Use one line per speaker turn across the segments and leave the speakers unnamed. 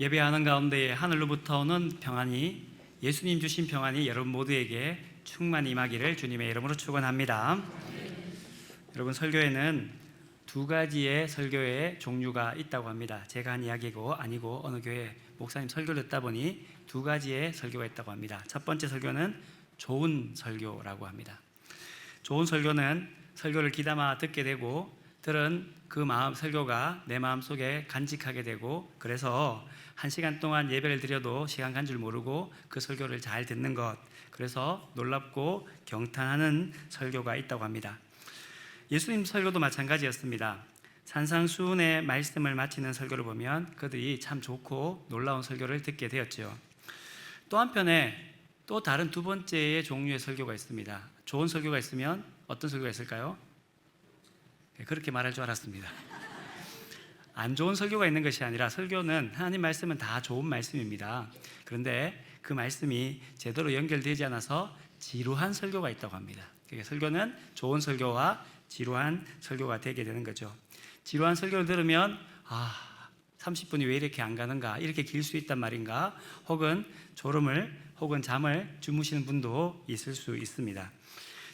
예배하는 가운데 하늘로부터 오는 평안이, 예수님 주신 평안이 여러분 모두에게 충만히 임하기를 주님의 이름으로 축원합니다. 여러분, 설교에는 두 가지의 설교의 종류가 있다고 합니다. 제가 한 이야기고 아니고 어느 교회 목사님 설교를 듣다 보니 두 가지의 설교가 있다고 합니다. 첫 번째 설교는 좋은 설교라고 합니다. 좋은 설교는 설교를 귀담아 듣게 되고 들은 그 설교가 내 마음속에 간직하게 되고, 그래서 1시간 동안 예배를 드려도 시간 간 줄 모르고 그 설교를 잘 듣는 것, 그래서 놀랍고 경탄하는 설교가 있다고 합니다. 예수님 설교도 마찬가지였습니다. 산상수훈의 말씀을 마치는 설교를 보면 그들이 참 좋고 놀라운 설교를 듣게 되었죠. 또 한편에 또 다른 두 번째의 종류의 설교가 있습니다. 좋은 설교가 있으면 어떤 설교가 있을까요? 그렇게 말할 줄 알았습니다. 안 좋은 설교가 있는 것이 아니라, 설교는 하나님 말씀은 다 좋은 말씀입니다. 그런데 그 말씀이 제대로 연결되지 않아서 지루한 설교가 있다고 합니다. 그러니까 설교는 좋은 설교와 지루한 설교가 되게 되는 거죠. 지루한 설교를 들으면 30분이 왜 이렇게 안 가는가, 이렇게 길 수 있단 말인가, 혹은 졸음을 혹은 잠을 주무시는 분도 있을 수 있습니다.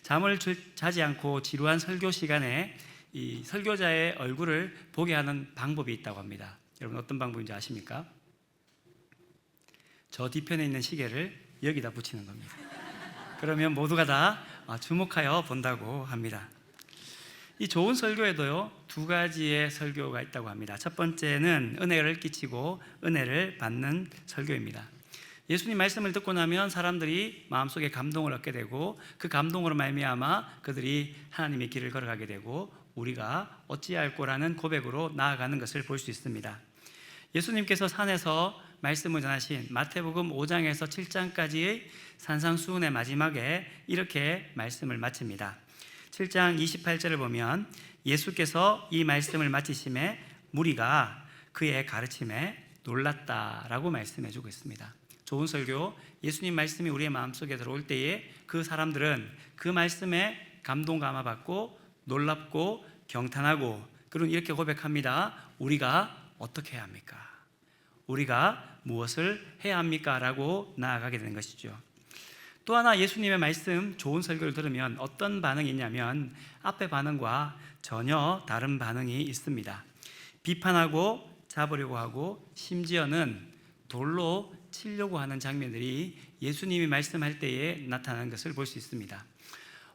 잠을 자지 않고 지루한 설교 시간에 이 설교자의 얼굴을 보게 하는 방법이 있다고 합니다. 여러분, 어떤 방법인지 아십니까? 저 뒤편에 있는 시계를 여기다 붙이는 겁니다. 그러면 모두가 다 주목하여 본다고 합니다. 이 좋은 설교에도요, 두 가지의 설교가 있다고 합니다. 첫 번째는 은혜를 끼치고 은혜를 받는 설교입니다. 예수님 말씀을 듣고 나면 사람들이 마음속에 감동을 얻게 되고, 그 감동으로 말미암아 그들이 하나님의 길을 걸어가게 되고, 우리가 어찌할꼬라는 고백으로 나아가는 것을 볼 수 있습니다. 예수님께서 산에서 말씀을 전하신 마태복음 5장에서 7장까지의 산상수훈의 마지막에 이렇게 말씀을 마칩니다. 7장 28절을 보면 예수께서 이 말씀을 마치심에 무리가 그의 가르침에 놀랐다라고 말씀해 주고 있습니다. 좋은 설교, 예수님 말씀이 우리의 마음속에 들어올 때에 그 사람들은 그 말씀에 감동 감화받고 놀랍고 경탄하고, 그리고 이렇게 고백합니다. 우리가 어떻게 해야 합니까? 우리가 무엇을 해야 합니까? 라고 나아가게 되는 것이죠. 또 하나, 예수님의 말씀 좋은 설교를 들으면 어떤 반응이 있냐면 앞의 반응과 전혀 다른 반응이 있습니다. 비판하고 잡으려고 하고, 심지어는 돌로 치려고 하는 장면들이 예수님이 말씀할 때에 나타나는 것을 볼 수 있습니다.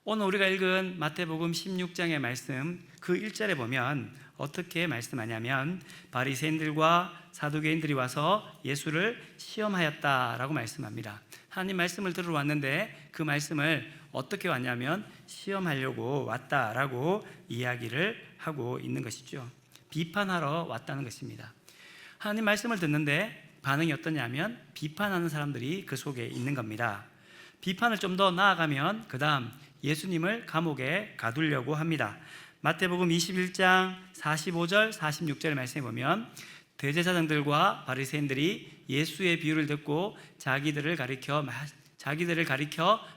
오늘 우리가 읽은 마태복음 16장의 말씀 그 1절에 보면 어떻게 말씀하냐면, 바리새인들과 사두개인들이 와서 예수를 시험하였다라고 말씀합니다. 하나님 말씀을 들으러 왔는데 그 말씀을 어떻게 왔냐면 시험하려고 왔다라고 이야기를 하고 있는 것이죠. 비판하러 왔다는 것입니다. 하나님 말씀을 듣는데 반응이 어떠냐면 비판하는 사람들이 그 속에 있는 겁니다. 비판을 좀 더 나아가면 그 다음 예수님을 감옥에 가두려고 합니다. 마태복음 21장 45절 46절 말씀에 보면 대제사장들과 바리새인들이 예수의 비유를 듣고 자기들을 가리켜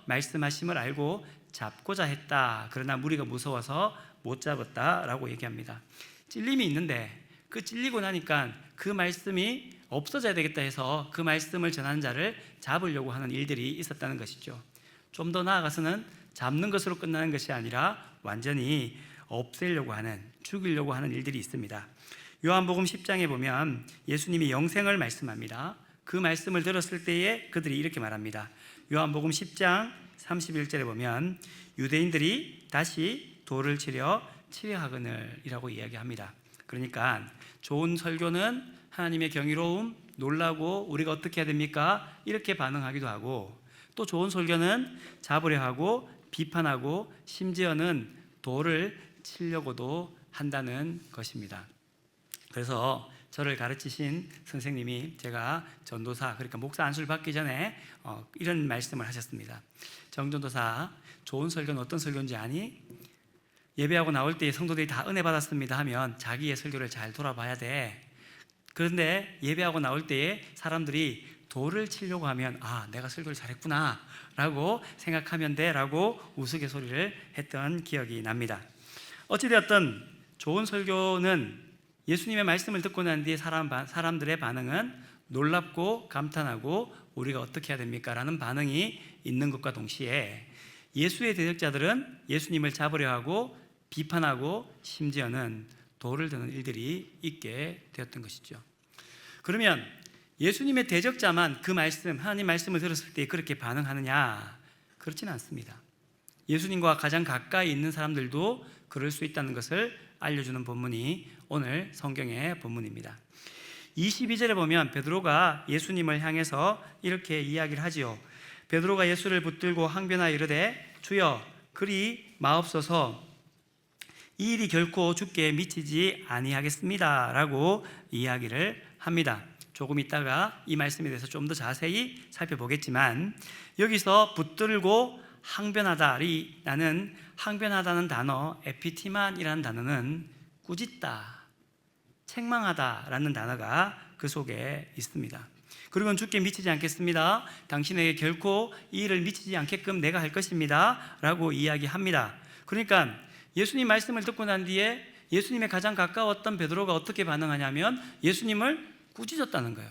말씀하심을 알고 잡고자 했다. 그러나 무리가 무서워서 못 잡았다라고 얘기합니다. 찔림이 있는데 그 찔리고 나니까 그 말씀이 없어져야 되겠다 해서 그 말씀을 전하는 자를 잡으려고 하는 일들이 있었다는 것이죠. 좀 더 나아가서는 잡는 것으로 끝나는 것이 아니라 완전히 없애려고 하는, 죽이려고 하는 일들이 있습니다. 요한복음 10장에 보면 예수님이 영생을 말씀합니다. 그 말씀을 들었을 때에 그들이 이렇게 말합니다. 요한복음 10장 31절에 보면 유대인들이 다시 돌을 치려 하거늘이라고 이야기합니다. 그러니까 좋은 설교는 하나님의 경이로움, 놀라고 우리가 어떻게 해야 됩니까? 이렇게 반응하기도 하고, 또 좋은 설교는 잡으려 하고 비판하고 심지어는 돌을 치려고도 한다는 것입니다. 그래서 저를 가르치신 선생님이, 제가 전도사, 그러니까 목사 안수를 받기 전에 이런 말씀을 하셨습니다. 정전도사, 좋은 설교는 어떤 설교인지 아니? 예배하고 나올 때 성도들이 다 은혜 받았습니다 하면 자기의 설교를 잘 돌아봐야 돼. 그런데 예배하고 나올 때에 사람들이 돌을 치려고 하면 내가 설교를 잘했구나 라고 생각하면 돼 라고 우스갯소리를 했던 기억이 납니다. 어찌되었든 좋은 설교는 예수님의 말씀을 듣고 난 뒤에 사람들의 반응은 놀랍고 감탄하고 우리가 어떻게 해야 됩니까? 라는 반응이 있는 것과 동시에 예수의 대적자들은 예수님을 잡으려 하고 비판하고 심지어는 돌을 드는 일들이 있게 되었던 것이죠. 그러면 예수님의 대적자만 그 말씀, 하나님 말씀을 들었을 때 그렇게 반응하느냐? 그렇지는 않습니다. 예수님과 가장 가까이 있는 사람들도 그럴 수 있다는 것을 알려주는 본문이 오늘 성경의 본문입니다. 22절에 보면 베드로가 예수님을 향해서 이렇게 이야기를 하지요. 베드로가 예수를 붙들고 항변하여 이르되 주여 그리 마옵소서, 이 일이 결코 주께 미치지 아니하겠습니다 라고 이야기를 합니다. 조금 있다가 이 말씀에 대해서 좀 더 자세히 살펴보겠지만, 여기서 붙들고 항변하다라는 항변하다는 단어, 에피티만이라는 단어는 꾸짖다, 책망하다라는 단어가 그 속에 있습니다. 그리고 주께 미치지 않겠습니다, 당신에게 결코 이 일을 미치지 않게끔 내가 할 것입니다 라고 이야기합니다. 그러니까 예수님 말씀을 듣고 난 뒤에 예수님의 가장 가까웠던 베드로가 어떻게 반응하냐면 예수님을 꾸짖었다는 거예요.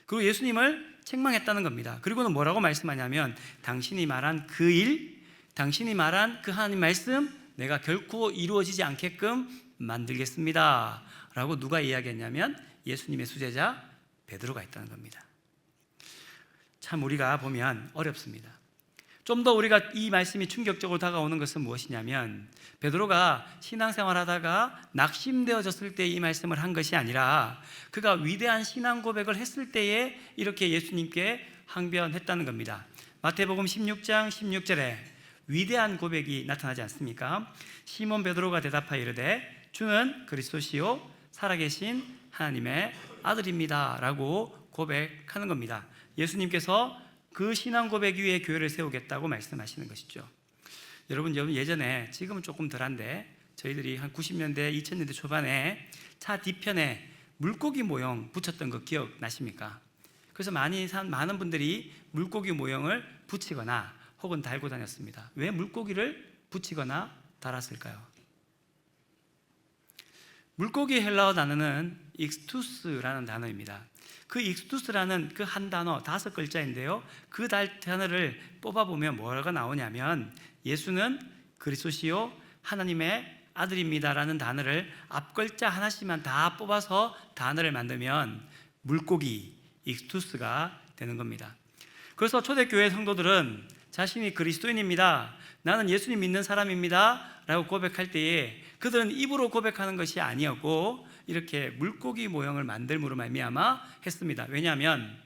그리고 예수님을 책망했다는 겁니다. 그리고는 뭐라고 말씀하냐면 당신이 말한 그 일, 당신이 말한 그 하나님 말씀 내가 결코 이루어지지 않게끔 만들겠습니다 라고 누가 이야기했냐면 예수님의 수제자 베드로가 있다는 겁니다. 참 우리가 보면 어렵습니다. 좀 더 우리가 이 말씀이 충격적으로 다가오는 것은 무엇이냐면 베드로가 신앙생활 하다가 낙심되어졌을 때 이 말씀을 한 것이 아니라 그가 위대한 신앙 고백을 했을 때에 이렇게 예수님께 항변했다는 겁니다. 마태복음 16장 16절에 위대한 고백이 나타나지 않습니까? 시몬 베드로가 대답하여 이르되 주는 그리스도시요 살아계신 하나님의 아들입니다 라고 고백하는 겁니다. 예수님께서 그 신앙 고백 위에 교회를 세우겠다고 말씀하시는 것이죠. 여러분 예전에, 지금은 조금 덜한데 저희들이 한 90년대 2000년대 초반에 차 뒤편에 물고기 모형 붙였던 거 기억나십니까? 그래서 많은 분들이 물고기 모형을 붙이거나 혹은 달고 다녔습니다. 왜 물고기를 붙이거나 달았을까요? 물고기 헬라어 단어는 익스투스라는 단어입니다. 그 익스투스라는 그 한 단어 5글자인데요, 그 단어를 뽑아보면 뭐가 나오냐면 예수는 그리스도시요 하나님의 아들입니다라는 단어를 앞글자 하나씩만 다 뽑아서 단어를 만들면 물고기, 익스투스가 되는 겁니다. 그래서 초대교회 성도들은 자신이 그리스도인입니다, 나는 예수님 믿는 사람입니다 라고 고백할 때에 그들은 입으로 고백하는 것이 아니었고 이렇게 물고기 모형을 만들므로 말미암아 했습니다. 왜냐하면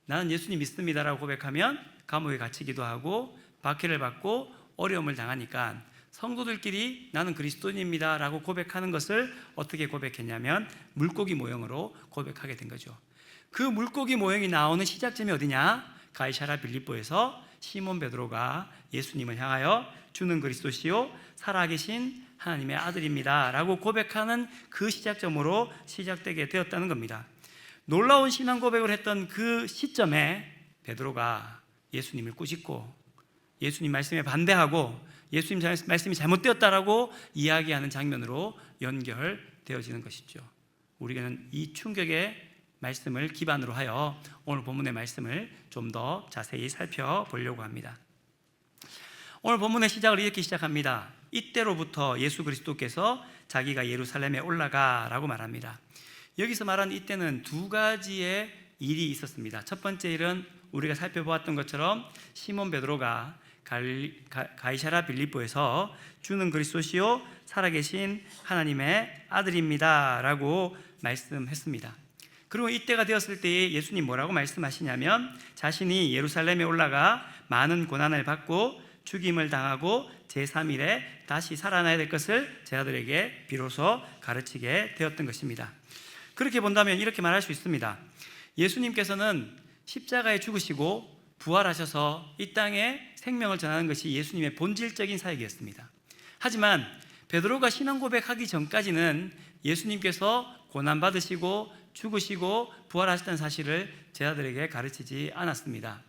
나는 예수님 믿습니다라고 고백하면 감옥에 갇히기도 하고 박해를 받고 어려움을 당하니까 성도들끼리 나는 그리스도인입니다 라고 고백하는 것을 어떻게 고백했냐면 물고기 모형으로 고백하게 된 거죠. 그 물고기 모형이 나오는 시작점이 어디냐? 가이사랴 빌립보에서 시몬 베드로가 예수님을 향하여 주는 그리스도시요 살아계신 하나님의 아들입니다 라고 고백하는 그 시작점으로 시작되게 되었다는 겁니다. 놀라운 신앙 고백을 했던 그 시점에 베드로가 예수님을 꾸짖고 예수님 말씀에 반대하고 예수님 말씀이 잘못되었다라고 이야기하는 장면으로 연결되어지는 것이죠. 우리는 이 충격의 말씀을 기반으로 하여 오늘 본문의 말씀을 좀 더 자세히 살펴보려고 합니다. 오늘 본문의 시작을 이렇게 시작합니다. 이때로부터 예수 그리스도께서 자기가 예루살렘에 올라가라고 말합니다. 여기서 말하는 이때는 두 가지의 일이 있었습니다. 첫 번째 일은 우리가 살펴보았던 것처럼 시몬 베드로가 가이사랴 빌립보에서 주는 그리스도시요 살아계신 하나님의 아들입니다 라고 말씀했습니다. 그리고 이때가 되었을 때에 예수님 뭐라고 말씀하시냐면 자신이 예루살렘에 올라가 많은 고난을 받고 죽임을 당하고 제3일에 다시 살아나야 될 것을 제자들에게 비로소 가르치게 되었던 것입니다. 그렇게 본다면 이렇게 말할 수 있습니다. 예수님께서는 십자가에 죽으시고 부활하셔서 이 땅에 생명을 전하는 것이 예수님의 본질적인 사역이었습니다. 하지만 베드로가 신앙 고백하기 전까지는 예수님께서 고난받으시고 죽으시고 부활하셨다는 사실을 제자들에게 가르치지 않았습니다.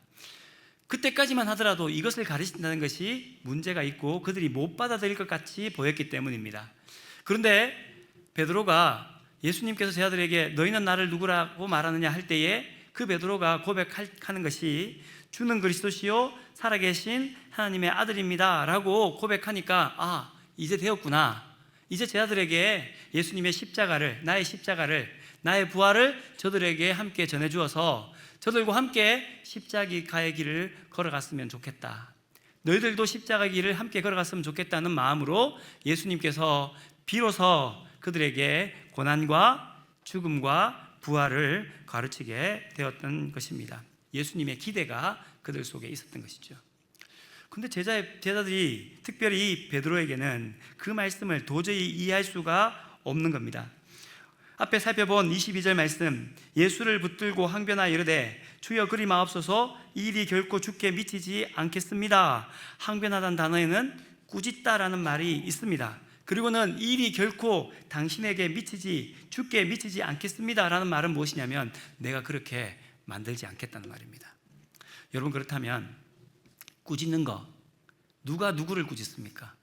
그때까지만 하더라도 이것을 가르친다는 것이 문제가 있고 그들이 못 받아들일 것 같이 보였기 때문입니다. 그런데 베드로가 예수님께서 제자들에게 너희는 나를 누구라고 말하느냐 할 때에 그 베드로가 고백하는 것이 주는 그리스도시요 살아계신 하나님의 아들입니다 라고 고백하니까 이제 되었구나. 이제 제 아들에게 예수님의 십자가를, 나의 부활을 저들에게 함께 전해주어서 저들과 함께 십자가의 길을 걸어갔으면 좋겠다. 너희들도 십자가의 길을 함께 걸어갔으면 좋겠다는 마음으로 예수님께서 비로소 그들에게 고난과 죽음과 부활을 가르치게 되었던 것입니다. 예수님의 기대가 그들 속에 있었던 것이죠. 근데 제자들이 특별히 베드로에게는 그 말씀을 도저히 이해할 수가 없는 겁니다. 앞에 살펴본 22절 말씀, 예수를 붙들고 항변하여 이르되 주여 그리 마옵소서, 이 일이 결코 주께 미치지 않겠습니다. 항변하다는 단어에는 꾸짖다라는 말이 있습니다. 그리고는 이 일이 결코 당신에게 주께 미치지 않겠습니다 라는 말은 무엇이냐면 내가 그렇게 만들지 않겠다는 말입니다. 여러분, 그렇다면 꾸짖는 거, 누가 누구를 꾸짖습니까?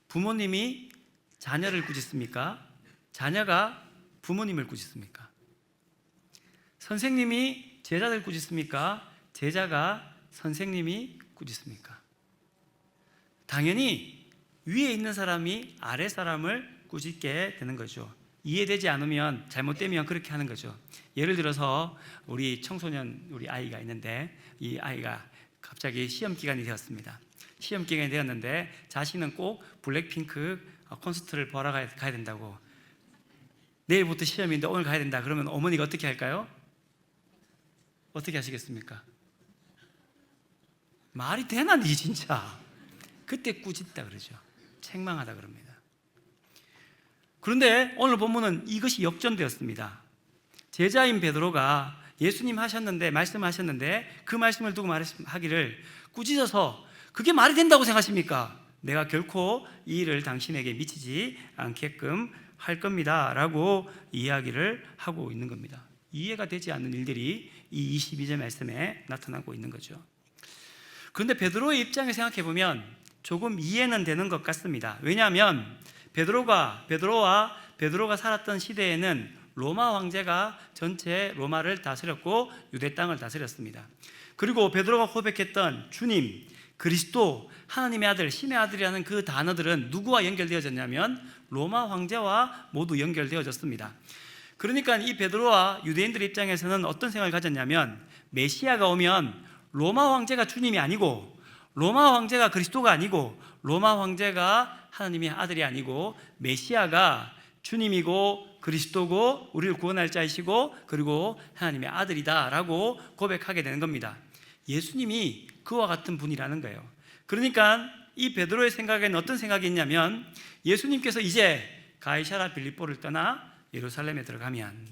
부모님이 자녀를 꾸짖습니까? 자녀가 부모님을 꾸짖습니까? 선생님이 제자들 꾸짖습니까? 제자가 선생님이 꾸짖습니까? 당연히 위에 있는 사람이 아래 사람을 꾸짖게 되는 거죠. 이해되지 않으면, 잘못되면 그렇게 하는 거죠. 예를 들어서 우리 청소년, 우리 아이가 있는데 이 아이가 갑자기 시험 기간이 되었습니다. 시험 기간이 되었는데 자신은 꼭 블랙핑크 콘서트를 보러 가야 된다고, 내일부터 시험인데 오늘 가야 된다. 그러면 어머니가 어떻게 할까요? 어떻게 하시겠습니까? 말이 되나 니 진짜. 그때 꾸짖다 그러죠. 책망하다 그럽니다. 그런데 오늘 본문은 이것이 역전되었습니다. 제자인 베드로가 예수님 말씀하셨는데 그 말씀을 두고 말하기를 꾸짖어서 그게 말이 된다고 생각하십니까? 내가 결코 이 일을 당신에게 미치지 않게끔 할 겁니다 라고 이야기를 하고 있는 겁니다. 이해가 되지 않는 일들이 이 22절 말씀에 나타나고 있는 거죠. 그런데 베드로의 입장에 생각해 보면 조금 이해는 되는 것 같습니다. 왜냐하면 베드로와 베드로가 살았던 시대에는 로마 황제가 전체 로마를 다스렸고 유대 땅을 다스렸습니다. 그리고 베드로가 고백했던 주님, 그리스도, 하나님의 아들, 신의 아들이라는 그 단어들은 누구와 연결되어졌냐면 로마 황제와 모두 연결되어졌습니다. 그러니까 이 베드로와 유대인들 입장에서는 어떤 생각을 가졌냐면 메시아가 오면 로마 황제가 주님이 아니고, 로마 황제가 그리스도가 아니고, 로마 황제가 하나님의 아들이 아니고 메시아가 주님이고 그리스도고 우리를 구원할 자이시고 그리고 하나님의 아들이다 라고 고백하게 되는 겁니다. 예수님이 그와 같은 분이라는 거예요. 그러니까 이 베드로의 생각에는 어떤 생각이 있냐면 예수님께서 이제 가이사랴 빌립보를 떠나 예루살렘에 들어가면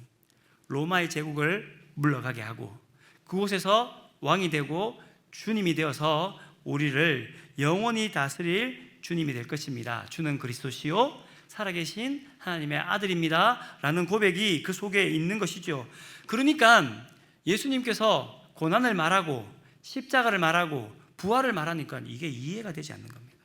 로마의 제국을 물러가게 하고 그곳에서 왕이 되고 주님이 되어서 우리를 영원히 다스릴 주님이 될 것입니다. 주는 그리스도시요 살아계신 하나님의 아들입니다 라는 고백이 그 속에 있는 것이죠. 그러니까 예수님께서 고난을 말하고 십자가를 말하고 부활을 말하니까 이게 이해가 되지 않는 겁니다.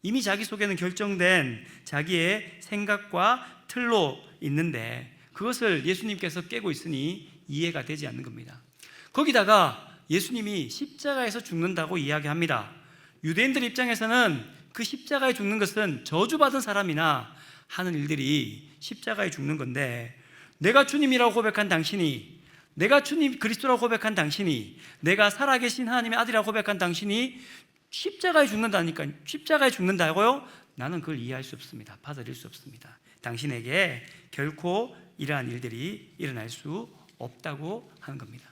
이미 자기 속에는 결정된 자기의 생각과 틀로 있는데 그것을 예수님께서 깨고 있으니 이해가 되지 않는 겁니다. 거기다가 예수님이 십자가에서 죽는다고 이야기합니다. 유대인들 입장에서는 그 십자가에 죽는 것은 저주받은 사람이나 하는 일들이 십자가에 죽는 건데, 내가 주님이라고 고백한 당신이, 내가 주님 그리스도라고 고백한 당신이, 내가 살아계신 하나님의 아들이라고 고백한 당신이 십자가에 죽는다니까, 십자가에 죽는다고요? 나는 그걸 이해할 수 없습니다. 받아들일 수 없습니다. 당신에게 결코 이러한 일들이 일어날 수 없다고 하는 겁니다.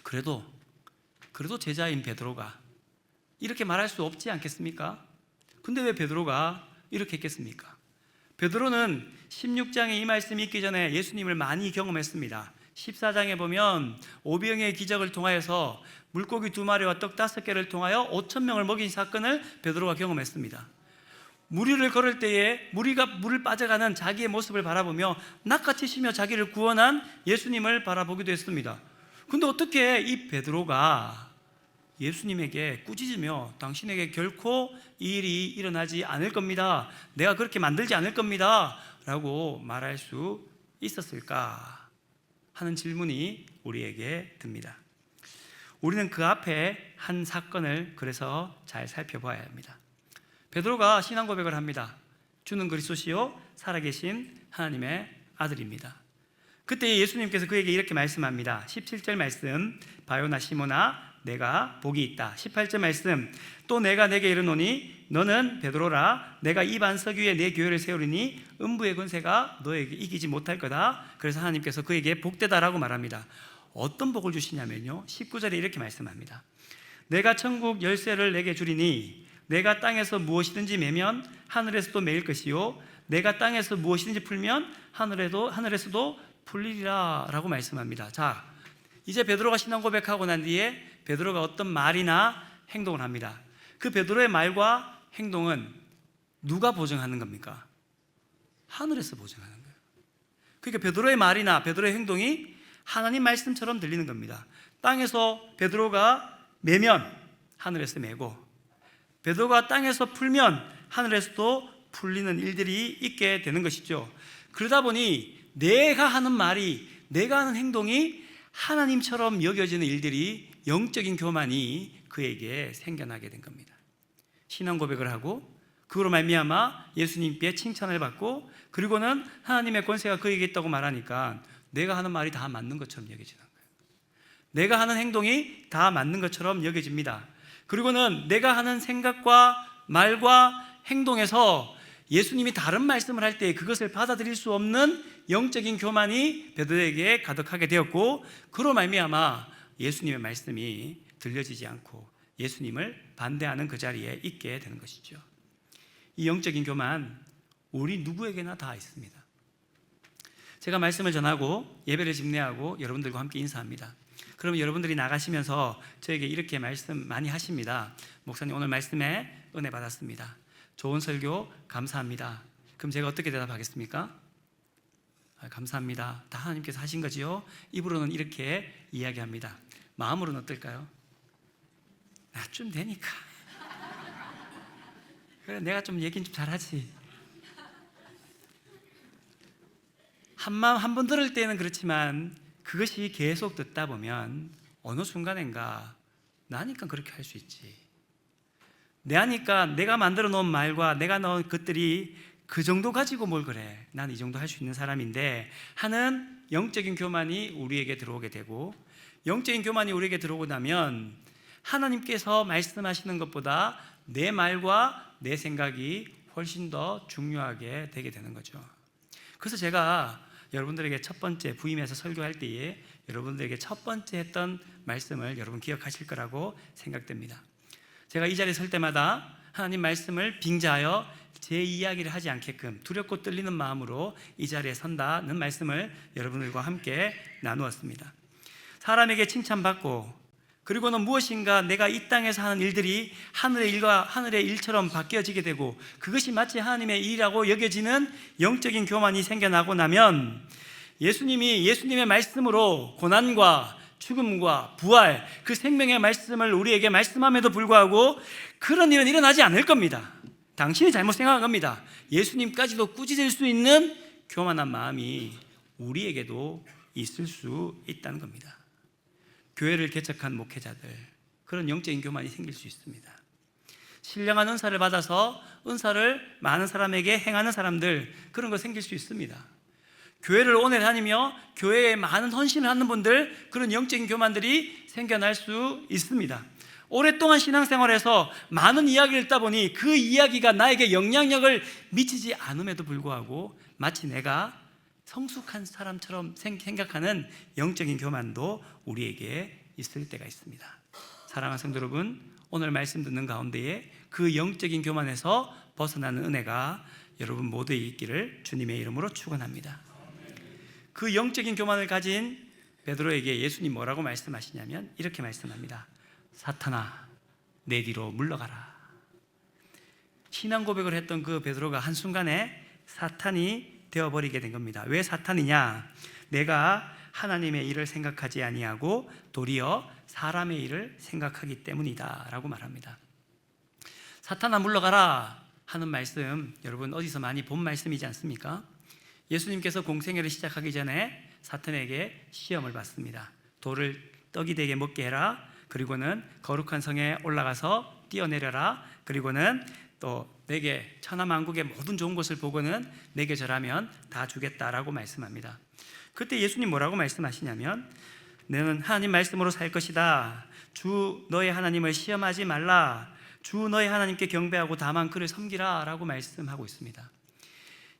그래도 제자인 베드로가 이렇게 말할 수 없지 않겠습니까? 근데 왜 베드로가 이렇게 했겠습니까? 베드로는 16장에 이 말씀이 있기 전에 예수님을 많이 경험했습니다. 14장에 보면 오병이의 기적을 통하여서 물고기 2마리와 떡 5개를 통하여 5,000명을 먹인 사건을 베드로가 경험했습니다. 물 위를 걸을 때에 물을 빠져가는 자기의 모습을 바라보며 낚아채 시며 자기를 구원한 예수님을 바라보기도 했습니다. 근데 어떻게 이 베드로가 예수님에게 꾸짖으며 당신에게 결코 이 일이 일어나지 않을 겁니다, 내가 그렇게 만들지 않을 겁니다 라고 말할 수 있었을까 하는 질문이 우리에게 듭니다. 우리는 그 앞에 한 사건을 그래서 잘 살펴봐야 합니다. 베드로가 신앙 고백을 합니다. 주는 그리스도시요 살아계신 하나님의 아들입니다. 그때 예수님께서 그에게 이렇게 말씀합니다. 17절 말씀, 바요나 시몬아 내가 복이 있다. 18절 말씀, 또 내가 내게 이르노니 너는 베드로라. 내가 이 반석 위에 내 교회를 세우리니 음부의 권세가 너에게 이기지 못할 거다. 그래서 하나님께서 그에게 복되다라고 말합니다. 어떤 복을 주시냐면요, 19절에 이렇게 말씀합니다. 내가 천국 열쇠를 내게 주리니 내가 땅에서 무엇이든지 매면 하늘에서도 매일 것이요 내가 땅에서 무엇이든지 풀면 하늘에서도 풀리리라 라고 말씀합니다. 자, 이제 베드로가 신앙 고백하고 난 뒤에 베드로가 어떤 말이나 행동을 합니다. 그 베드로의 말과 행동은 누가 보증하는 겁니까? 하늘에서 보증하는 거예요. 그러니까 베드로의 말이나 베드로의 행동이 하나님 말씀처럼 들리는 겁니다. 땅에서 베드로가 매면 하늘에서 매고, 베드로가 땅에서 풀면 하늘에서도 풀리는 일들이 있게 되는 것이죠. 그러다 보니 내가 하는 말이, 내가 하는 행동이 하나님처럼 여겨지는 일들이, 영적인 교만이 그에게 생겨나게 된 겁니다. 신앙 고백을 하고 그로 말미암아 예수님께 칭찬을 받고, 그리고는 하나님의 권세가 그에게 있다고 말하니까 내가 하는 말이 다 맞는 것처럼 여겨지는 거예요. 내가 하는 행동이 다 맞는 것처럼 여겨집니다. 그리고는 내가 하는 생각과 말과 행동에서 예수님이 다른 말씀을 할 때 그것을 받아들일 수 없는 영적인 교만이 베드로에게 가득하게 되었고, 그로 말미암아 예수님의 말씀이 들려지지 않고 예수님을 반대하는 그 자리에 있게 되는 것이죠. 이 영적인 교만 우리 누구에게나 다 있습니다. 제가 말씀을 전하고 예배를 집례하고 여러분들과 함께 인사합니다. 그러면 여러분들이 나가시면서 저에게 이렇게 말씀 많이 하십니다. 목사님 오늘 말씀에 은혜 받았습니다. 좋은 설교 감사합니다. 그럼 제가 어떻게 대답하겠습니까? 감사합니다. 다 하나님께서 하신 거지요? 입으로는 이렇게 이야기합니다. 마음으로는 어떨까요? 좀 되니까. 그래, 내가 좀 얘기는 좀 잘하지. 한 번 들을 때는 그렇지만 그것이 계속 듣다 보면 어느 순간인가 나니까 그렇게 할 수 있지. 내하니까 내가 만들어 놓은 말과 내가 넣은 것들이 그 정도 가지고 뭘 그래, 난 이 정도 할 수 있는 사람인데 하는 영적인 교만이 우리에게 들어오게 되고, 영적인 교만이 우리에게 들어오고 나면 하나님께서 말씀하시는 것보다 내 말과 내 생각이 훨씬 더 중요하게 되게 되는 거죠. 그래서 제가 여러분들에게 첫 번째 부임해서 설교할 때에 여러분들에게 첫 번째 했던 말씀을 여러분 기억하실 거라고 생각됩니다. 제가 이 자리에 설 때마다 하나님 말씀을 빙자하여 제 이야기를 하지 않게끔 두렵고 떨리는 마음으로 이 자리에 선다는 말씀을 여러분들과 함께 나누었습니다. 사람에게 칭찬받고, 그리고는 무엇인가 내가 이 땅에서 하는 일들이 하늘의 일과 하늘의 일처럼 바뀌어지게 되고 그것이 마치 하나님의 일이라고 여겨지는 영적인 교만이 생겨나고 나면 예수님이 예수님의 말씀으로 고난과 죽음과 부활, 그 생명의 말씀을 우리에게 말씀함에도 불구하고 그런 일은 일어나지 않을 겁니다. 당신이 잘못 생각한 겁니다. 예수님까지도 꾸짖을 수 있는 교만한 마음이 우리에게도 있을 수 있다는 겁니다. 교회를 개척한 목회자들, 그런 영적인 교만이 생길 수 있습니다. 신령한 은사를 받아서 은사를 많은 사람에게 행하는 사람들, 그런 거 생길 수 있습니다. 교회를 오래 다니며 교회에 많은 헌신을 하는 분들, 그런 영적인 교만들이 생겨날 수 있습니다. 오랫동안 신앙생활에서 많은 이야기를 듣다 보니 그 이야기가 나에게 영향력을 미치지 않음에도 불구하고 마치 내가 성숙한 사람처럼 생각하는 영적인 교만도 우리에게 있을 때가 있습니다. 사랑하는 성도 여러분, 오늘 말씀 듣는 가운데에 그 영적인 교만에서 벗어나는 은혜가 여러분 모두에 있기를 주님의 이름으로 축원합니다. 그 영적인 교만을 가진 베드로에게 예수님 뭐라고 말씀하시냐면 이렇게 말씀합니다. 사탄아, 내 뒤로 물러가라. 신앙 고백을 했던 그 베드로가 한순간에 사탄이 되어버리게 된 겁니다. 왜 사탄이냐? 내가 하나님의 일을 생각하지 아니하고 도리어 사람의 일을 생각하기 때문이다 라고 말합니다. 사탄아 물러가라 하는 말씀, 여러분 어디서 많이 본 말씀이지 않습니까? 예수님께서 공생애를 시작하기 전에 사탄에게 시험을 받습니다. 돌을 떡이 되게 먹게 해라. 그리고는 거룩한 성에 올라가서 뛰어내려라. 그리고는 또 내게 천하만국의 모든 좋은 것을 보고는 내게 절하면 다 주겠다라고 말씀합니다. 그때 예수님 뭐라고 말씀하시냐면, 너는 하나님 말씀으로 살 것이다. 주 너의 하나님을 시험하지 말라. 주 너의 하나님께 경배하고 다만 그를 섬기라 라고 말씀하고 있습니다.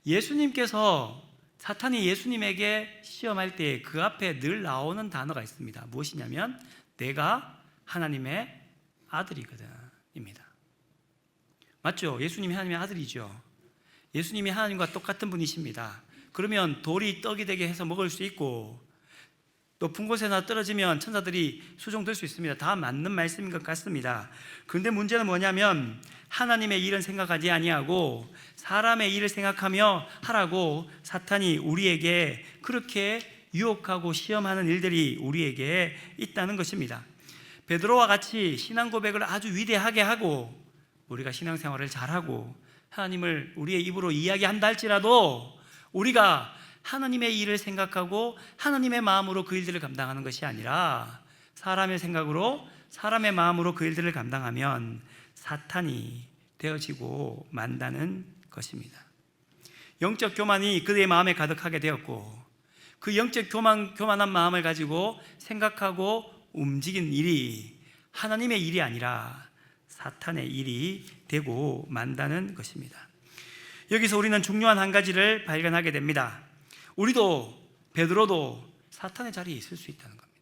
예수님께서 사탄이 예수님에게 시험할 때 그 앞에 늘 나오는 단어가 있습니다. 무엇이냐면 내가 하나님의 아들이거든 입니다. 맞죠? 예수님이 하나님의 아들이죠. 예수님이 하나님과 똑같은 분이십니다. 그러면 돌이 떡이 되게 해서 먹을 수 있고, 높은 곳에나 떨어지면 천사들이 수종될 수 있습니다. 다 맞는 말씀인 것 같습니다. 그런데 문제는 뭐냐면 하나님의 일은 생각하지 아니하고 사람의 일을 생각하며 하라고 사탄이 우리에게 그렇게 유혹하고 시험하는 일들이 우리에게 있다는 것입니다. 베드로와 같이 신앙 고백을 아주 위대하게 하고 우리가 신앙생활을 잘하고 하나님을 우리의 입으로 이야기한다 할지라도 우리가 하나님의 일을 생각하고 하나님의 마음으로 그 일들을 감당하는 것이 아니라 사람의 생각으로 사람의 마음으로 그 일들을 감당하면 사탄이 되어지고 만다는 것입니다. 영적 교만이 그의 마음에 가득하게 되었고 그 영적 교만한 마음을 가지고 생각하고 움직인 일이 하나님의 일이 아니라 사탄의 일이 되고 만다는 것입니다. 여기서 우리는 중요한 한 가지를 발견하게 됩니다. 우리도 베드로도 사탄의 자리에 있을 수 있다는 겁니다.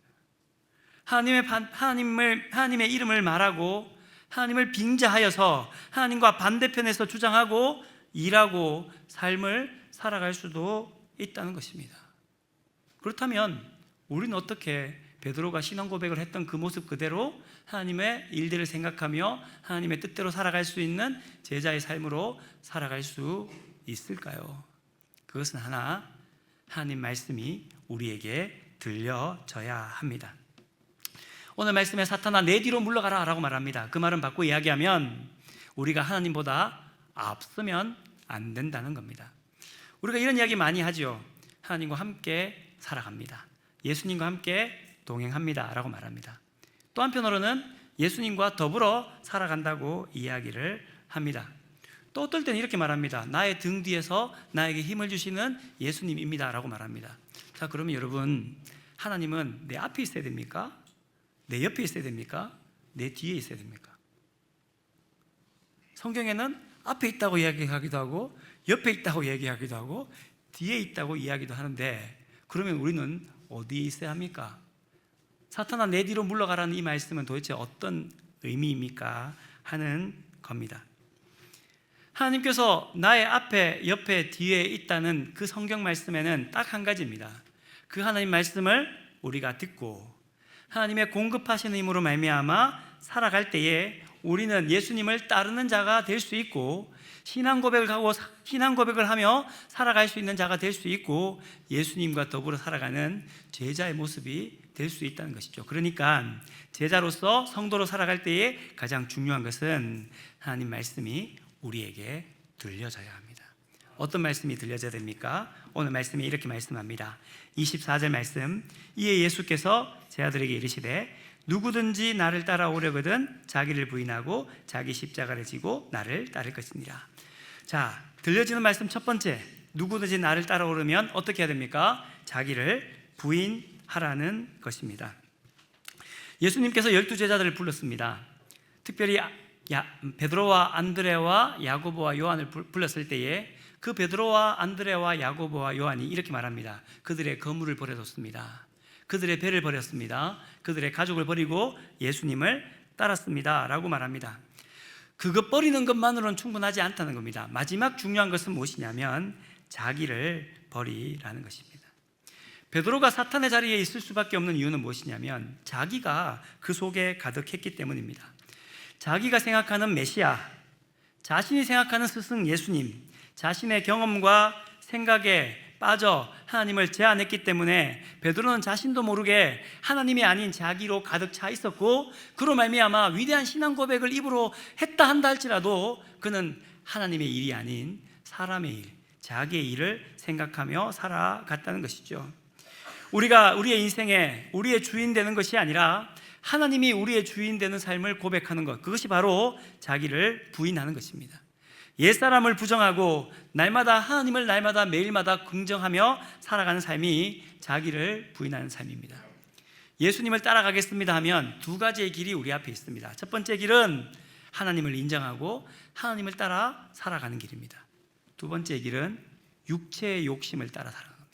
하나님의 이름을 말하고 하나님을 빙자하여서 하나님과 반대편에서 주장하고 일하고 삶을 살아갈 수도 있다는 것입니다. 그렇다면 우리는 어떻게 베드로가 신앙 고백을 했던 그 모습 그대로 하나님의 일들을 생각하며 하나님의 뜻대로 살아갈 수 있는 제자의 삶으로 살아갈 수 있을까요? 그것은 하나님 말씀이 우리에게 들려져야 합니다. 오늘 말씀에 사탄아 내 뒤로 물러가라 라고 말합니다. 그 말은 바꿔 이야기하면 우리가 하나님보다 앞서면 안 된다는 겁니다. 우리가 이런 이야기 많이 하죠. 하나님과 함께 살아갑니다. 예수님과 함께 동행합니다 라고 말합니다. 또 한편으로는 예수님과 더불어 살아간다고 이야기를 합니다. 또 어떨 때는 이렇게 말합니다. 나의 등 뒤에서 나에게 힘을 주시는 예수님입니다 라고 말합니다. 자, 그러면 여러분, 하나님은 내 앞에 있어야 됩니까? 내 옆에 있어야 됩니까? 내 뒤에 있어야 됩니까? 성경에는 앞에 있다고 이야기하기도 하고 옆에 있다고 얘기하기도 하고 뒤에 있다고 이야기도 하는데, 그러면 우리는 어디에 있어야 합니까? 사탄아 내 뒤로 물러가라는 이 말씀은 도대체 어떤 의미입니까? 하는 겁니다. 하나님께서 나의 앞에, 옆에, 뒤에 있다는 그 성경 말씀에는 딱 한 가지입니다. 그 하나님 말씀을 우리가 듣고 하나님의 공급하시는 힘으로 말미암아 살아갈 때에 우리는 예수님을 따르는 자가 될 수 있고 신앙 고백을 하며 살아갈 수 있는 자가 될 수 있고 예수님과 더불어 살아가는 제자의 모습이 될 수 있다는 것이죠. 그러니까 제자로서 성도로 살아갈 때에 가장 중요한 것은 하나님 말씀이 우리에게 들려져야 합니다. 어떤 말씀이 들려져야 됩니까? 오늘 말씀이 이렇게 말씀합니다. 24절 말씀, 이에 예수께서 제 아들에게 이르시되 누구든지 나를 따라오려거든 자기를 부인하고 자기 십자가를 지고 나를 따를 것이니라. 자, 들려지는 말씀 첫 번째, 누구든지 나를 따라오려면 어떻게 해야 됩니까? 자기를 부인하라는 것입니다. 예수님께서 12제자들을 불렀습니다. 특별히 베드로와 안드레와 야고보와 요한을 불렀을 때에 그 베드로와 안드레와 야고보와 요한이 이렇게 말합니다. 그들의 거물을 버려뒀습니다. 그들의 배를 버렸습니다. 그들의 가족을 버리고 예수님을 따랐습니다 라고 말합니다. 그것 버리는 것만으로는 충분하지 않다는 겁니다. 마지막 중요한 것은 무엇이냐면 자기를 버리라는 것입니다. 베드로가 사탄의 자리에 있을 수밖에 없는 이유는 무엇이냐면 자기가 그 속에 가득했기 때문입니다. 자기가 생각하는 메시아, 자신이 생각하는 스승 예수님, 자신의 경험과 생각에 빠져 하나님을 제한했기 때문에 베드로는 자신도 모르게 하나님이 아닌 자기로 가득 차 있었고, 그로 말미암아 위대한 신앙 고백을 입으로 했다 한다 할지라도 그는 하나님의 일이 아닌 사람의 일, 자기의 일을 생각하며 살아갔다는 것이죠. 우리가 우리의 인생에 우리의 주인 되는 것이 아니라 하나님이 우리의 주인 되는 삶을 고백하는 것, 그것이 바로 자기를 부인하는 것입니다. 옛사람을 부정하고 날마다 하나님을 날마다 매일마다 긍정하며 살아가는 삶이 자기를 부인하는 삶입니다. 예수님을 따라가겠습니다 하면 두 가지의 길이 우리 앞에 있습니다. 첫 번째 길은 하나님을 인정하고 하나님을 따라 살아가는 길입니다. 두 번째 길은 육체의 욕심을 따라 살아가는 겁니다.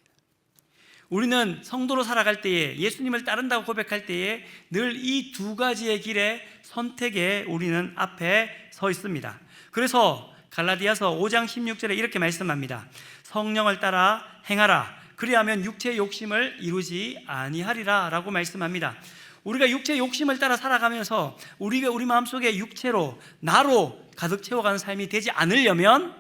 우리는 성도로 살아갈 때에, 예수님을 따른다고 고백할 때에 늘 이 두 가지의 길의 선택에 우리는 앞에 서 있습니다. 그래서 갈라디아서 5장 16절에 이렇게 말씀합니다. 성령을 따라 행하라. 그리하면 육체의 욕심을 이루지 아니하리라 라고 말씀합니다. 우리가 육체의 욕심을 따라 살아가면서 우리가 우리 마음속에 육체로, 나로 가득 채워가는 삶이 되지 않으려면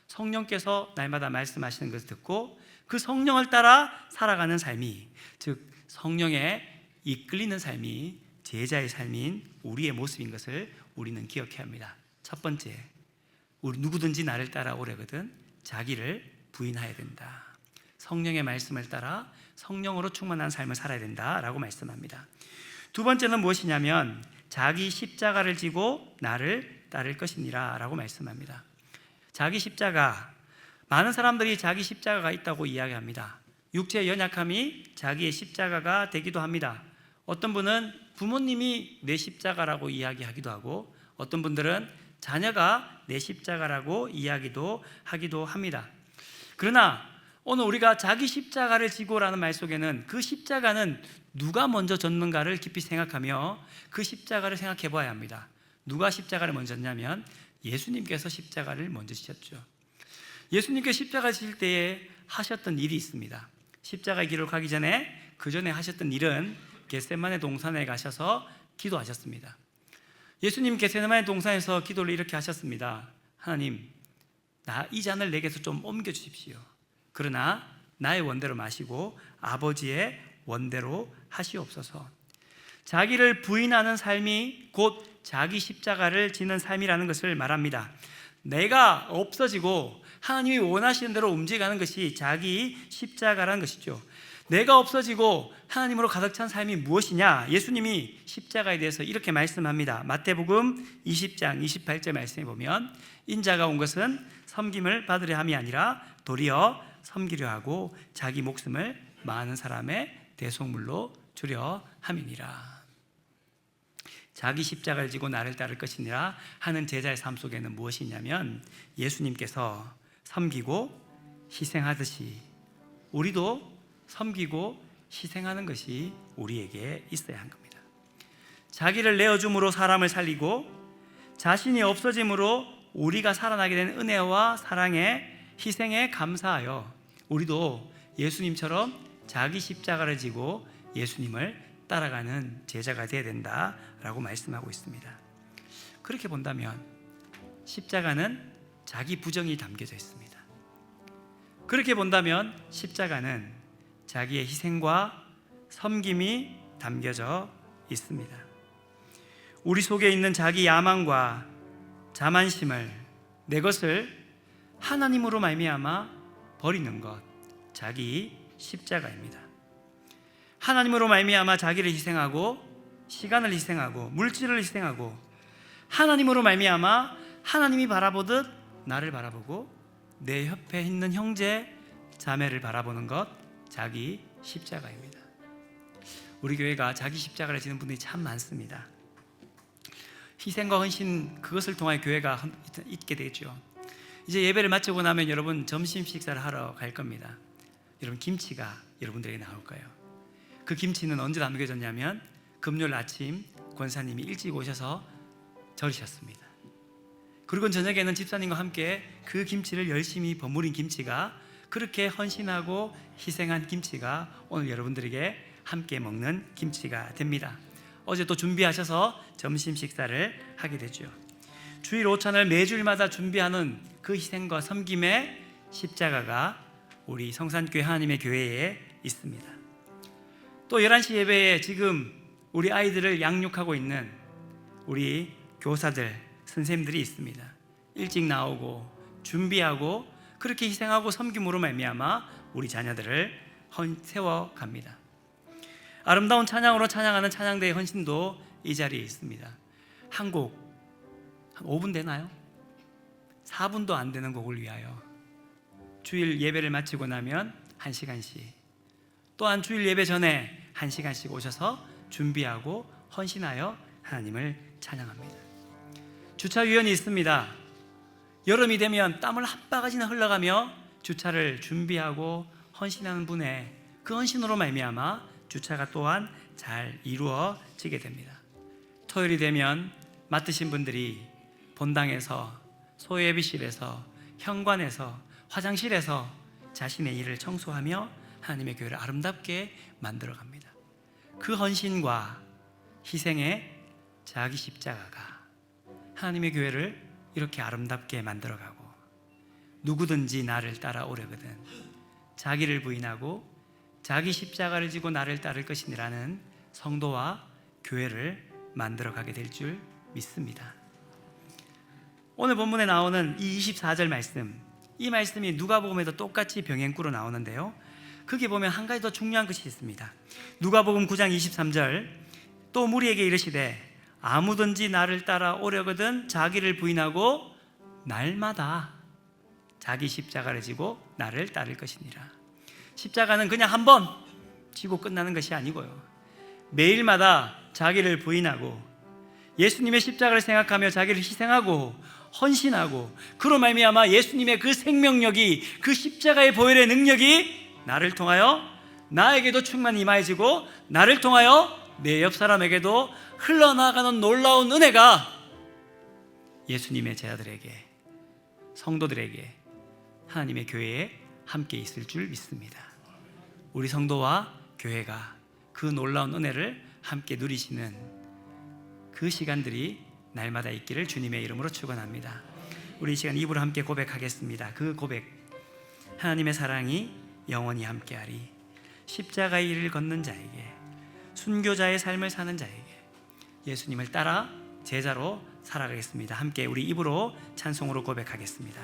성령께서 날마다 말씀하시는 것을 듣고 그 성령을 따라 살아가는 삶이, 즉 성령에 이끌리는 삶이 제자의 삶인 우리의 모습인 것을 우리는 기억해야 합니다. 첫 번째, 우리 누구든지 나를 따라오려거든 자기를 부인해야 된다. 성령의 말씀을 따라 성령으로 충만한 삶을 살아야 된다라고 말씀합니다. 두 번째는 무엇이냐면 자기 십자가를 지고 나를 따를 것이니라 라고 말씀합니다. 자기 십자가, 많은 사람들이 자기 십자가가 있다고 이야기합니다. 육체의 연약함이 자기의 십자가가 되기도 합니다. 어떤 분은 부모님이 내 십자가라고 이야기하기도 하고, 어떤 분들은 자녀가 내 십자가라고 이야기도 하기도 합니다. 그러나 오늘 우리가 자기 십자가를 지고라는 말 속에는 그 십자가는 누가 먼저 졌는가를 깊이 생각하며 그 십자가를 생각해 봐야 합니다. 누가 십자가를 먼저 졌냐면 예수님께서 십자가를 먼저 지셨죠. 예수님께서 십자가 지실 때에 하셨던 일이 있습니다. 십자가의 길을 가기 전에, 그 전에 하셨던 일은 겟세마네 동산에 가셔서 기도하셨습니다. 예수님 겟세마네 동산에서 기도를 이렇게 하셨습니다. 하나님, 이 잔을 내게서 좀 옮겨 주십시오. 그러나 나의 원대로 마시고 아버지의 원대로 하시옵소서. 자기를 부인하는 삶이 곧 자기 십자가를 지는 삶이라는 것을 말합니다. 내가 없어지고 하나님이 원하시는 대로 움직이는 것이 자기 십자가라는 것이죠. 내가 없어지고 하나님으로 가득 찬 삶이 무엇이냐? 예수님이 십자가에 대해서 이렇게 말씀합니다. 마태복음 20장 28절 말씀해 보면 인자가 온 것은 섬김을 받으려 함이 아니라 도리어 섬기려 하고 자기 목숨을 많은 사람의 대속물로 주려 함이니라. 자기 십자가를 지고 나를 따를 것이니라 하는 제자의 삶 속에는 무엇이 있냐면 예수님께서 섬기고 희생하듯이 우리도 섬기고 희생하는 것이 우리에게 있어야 한 겁니다. 자기를 내어줌으로 사람을 살리고 자신이 없어짐으로 우리가 살아나게 된 은혜와 사랑에 희생에 감사하여 우리도 예수님처럼 자기 십자가를 지고 예수님을 따라가는 제자가 되어야 된다라고 말씀하고 있습니다. 그렇게 본다면 십자가는 자기 부정이 담겨져 있습니다. 그렇게 본다면 십자가는 자기의 희생과 섬김이 담겨져 있습니다. 우리 속에 있는 자기 야망과 자만심을, 내 것을 하나님으로 말미암아 버리는 것, 자기 십자가입니다. 하나님으로 말미암아 자기를 희생하고 시간을 희생하고 물질을 희생하고 하나님으로 말미암아 하나님이 바라보듯 나를 바라보고 내 옆에 있는 형제 자매를 바라보는 것, 자기 십자가입니다. 우리 교회가 자기 십자가를 지는 분들이 참 많습니다. 희생과 헌신, 그것을 통해 교회가 있게 되죠. 이제 예배를 마치고 나면 여러분 점심 식사를 하러 갈 겁니다. 여러분 김치가 여러분들에게 나올 거예요. 그 김치는 언제 남겨졌냐면 금요일 아침 권사님이 일찍 오셔서 절이셨습니다. 그리고 저녁에는 집사님과 함께 그 김치를 열심히 버무린 김치가, 그렇게 헌신하고 희생한 김치가 오늘 여러분들에게 함께 먹는 김치가 됩니다. 어제 또 준비하셔서 점심 식사를 하게 되죠. 주일 오찬을 매주일마다 준비하는 그 희생과 섬김의 십자가가 우리 성산교회 하나님의 교회에 있습니다. 또 11시 예배에 지금 우리 아이들을 양육하고 있는 우리 교사들, 선생님들이 있습니다. 일찍 나오고 준비하고 그렇게 희생하고 섬김으로 말미암아 우리 자녀들을 세워갑니다. 아름다운 찬양으로 찬양하는 찬양대의 헌신도 이 자리에 있습니다. 한 곡, 한 5분 되나요? 4분도 안 되는 곡을 위하여 주일 예배를 마치고 나면 1시간씩, 또한 주일 예배 전에 1시간씩 오셔서 준비하고 헌신하여 하나님을 찬양합니다. 주차위원이 있습니다. 여름이 되면 땀을 한 바가지나 흘러가며 주차를 준비하고 헌신하는 분의 그 헌신으로 말미암아 주차가 또한 잘 이루어지게 됩니다. 토요일이 되면 맡으신 분들이 본당에서, 소예비실에서, 현관에서, 화장실에서 자신의 일을 청소하며 하나님의 교회를 아름답게 만들어갑니다. 그 헌신과 희생의 자기 십자가가 하나님의 교회를 이렇게 아름답게 만들어가고, 누구든지 나를 따라오려거든 자기를 부인하고 자기 십자가를 지고 나를 따를 것이니라는 성도와 교회를 만들어가게 될 줄 믿습니다. 오늘 본문에 나오는 이 24절 말씀, 이 말씀이 누가복음에도 똑같이 병행구로 나오는데요, 거기 보면 한 가지 더 중요한 것이 있습니다. 누가복음 9장 23절, 또 무리에게 이르시되 아무든지 나를 따라오려거든 자기를 부인하고 날마다 자기 십자가를 지고 나를 따를 것이니라. 십자가는 그냥 한 번 지고 끝나는 것이 아니고요, 매일마다 자기를 부인하고 예수님의 십자가를 생각하며 자기를 희생하고 헌신하고, 그로 말미암아 예수님의 그 생명력이, 그 십자가의 보혈의 능력이 나를 통하여 나에게도 충만히 임하여지고, 나를 통하여 내 옆 사람에게도 흘러나가는 놀라운 은혜가 예수님의 제자들에게, 성도들에게, 하나님의 교회에 함께 있을 줄 믿습니다. 우리 성도와 교회가 그 놀라운 은혜를 함께 누리시는 그 시간들이 날마다 있기를 주님의 이름으로 축원합니다. 우리 이 시간 입으로 함께 고백하겠습니다. 그 고백, 하나님의 사랑이 영원히 함께하리. 십자가의 일을 걷는 자에게, 순교자의 삶을 사는 자에게 예수님을 따라 제자로 살아가겠습니다. 함께 우리 입으로 찬송으로 고백하겠습니다.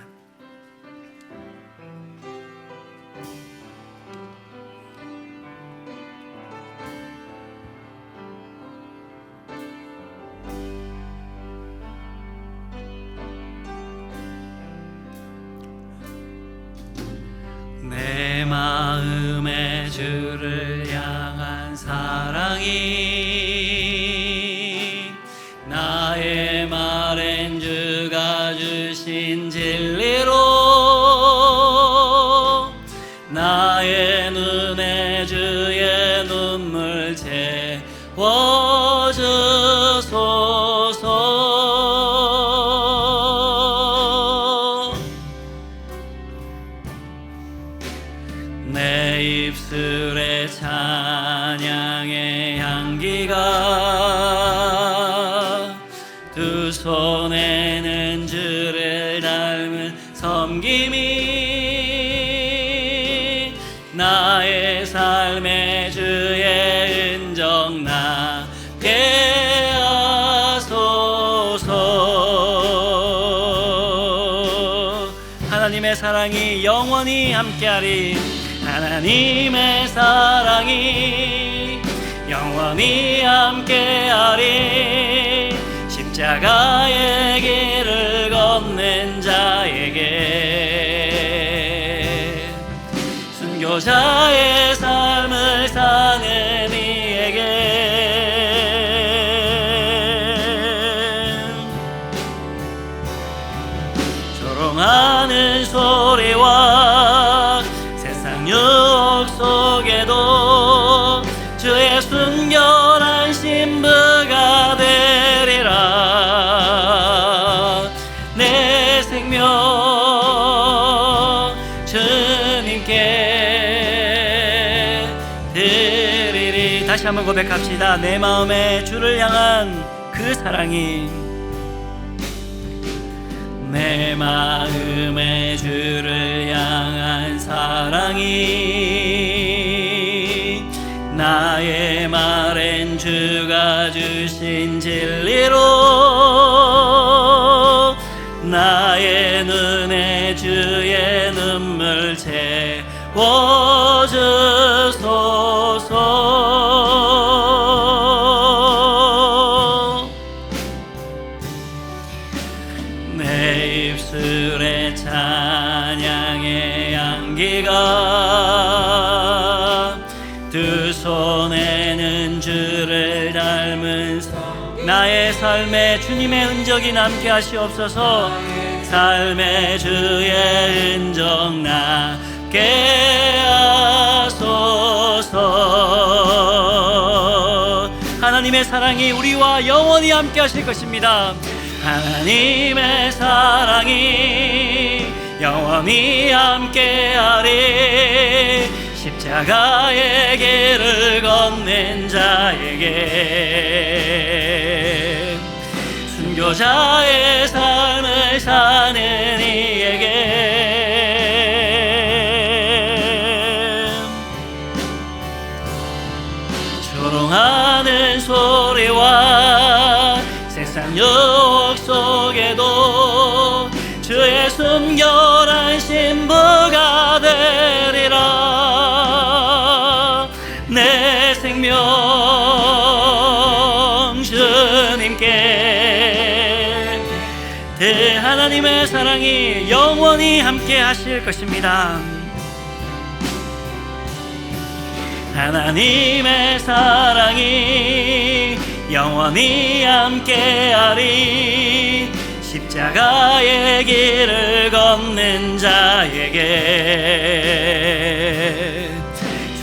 내 마음의 주를 향한 사랑이 나의 말엔 주가 주신 진리로 나의 눈에 주의 눈물 채워주소서. 내 입술에 찬양의 향기가, 두 손에는 주를 닮은 섬김이, 나의 삶의 주의 은정 나게 하소서. 하나님의 사랑이 영원히 함께하리. 하나님의 사랑이 영원히 함께하리. 십자가의 길을 걷는 자에게, 순교자의 삶을 사는 이에게, 조롱하는 소리와 유혹 속에도 주의 순결한 신부가 되리라. 내 생명 주님께 드리리. 다시 한번 고백합시다. 내 마음에 주를 향한 그 사랑이, 내 마음에 주를 향한 사랑이, 나의 말엔 주가 주신 진리로 나의 눈에 주의 눈물 채워주소서. 나에는 주를 닮은 나의 삶에 주님의 흔적이 남게 하시옵소서. 삶의 주의 흔적 남게 하소서. 하나님의 사랑이 우리와 영원히 함께 하실 것입니다. 하나님의 사랑이 영원히 함께하리. 십자가의 길을 걷는 자에게, 순교자의 삶을 사는 이에게, 조롱하는 소리와 세상 유혹 속에도 주의 순결한 신부가 되리라. 내 생명 주님께, 그 하나님의 사랑이 영원히 함께 하실 것입니다. 하나님의 사랑이 영원히 함께하리. 십자가의 길을 걷는 자에게,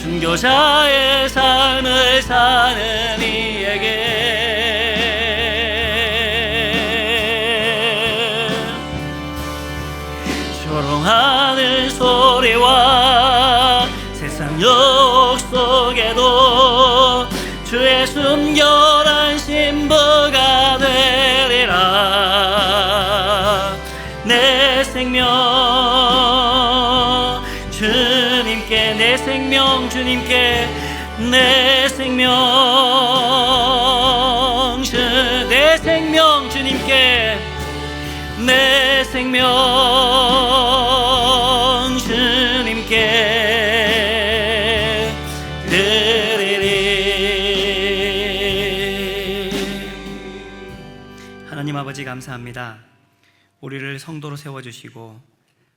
순교자의 삶을 사는 이에게, 조롱하는 소리와 세상 유혹 속에도 주의 순결한 신부가 되리라. 내 생명 주님께, 내 생명 주님께, 내 생명 내 생명 주님께, 내 생명 주님께 드리리.
하나님 아버지 감사합니다. 우리를 성도로 세워주시고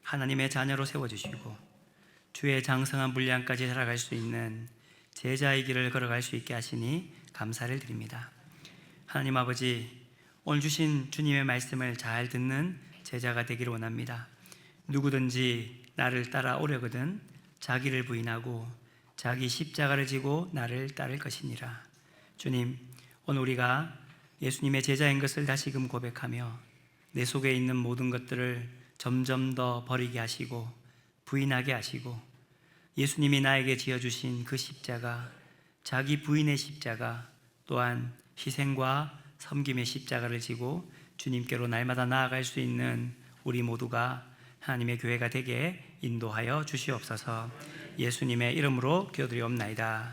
하나님의 자녀로 세워주시고 주의 장성한 분량까지 살아갈 수 있는 제자의 길을 걸어갈 수 있게 하시니 감사를 드립니다. 하나님 아버지, 오늘 주신 주님의 말씀을 잘 듣는 제자가 되기를 원합니다. 누구든지 나를 따라오려거든 자기를 부인하고 자기 십자가를 지고 나를 따를 것이니라. 주님, 오늘 우리가 예수님의 제자인 것을 다시금 고백하며 내 속에 있는 모든 것들을 점점 더 버리게 하시고 부인하게 하시고, 예수님이 나에게 지어주신 그 십자가, 자기 부인의 십자가, 또한 희생과 섬김의 십자가를 지고 주님께로 날마다 나아갈 수 있는 우리 모두가 하나님의 교회가 되게 인도하여 주시옵소서. 예수님의 이름으로 기도드리옵나이다.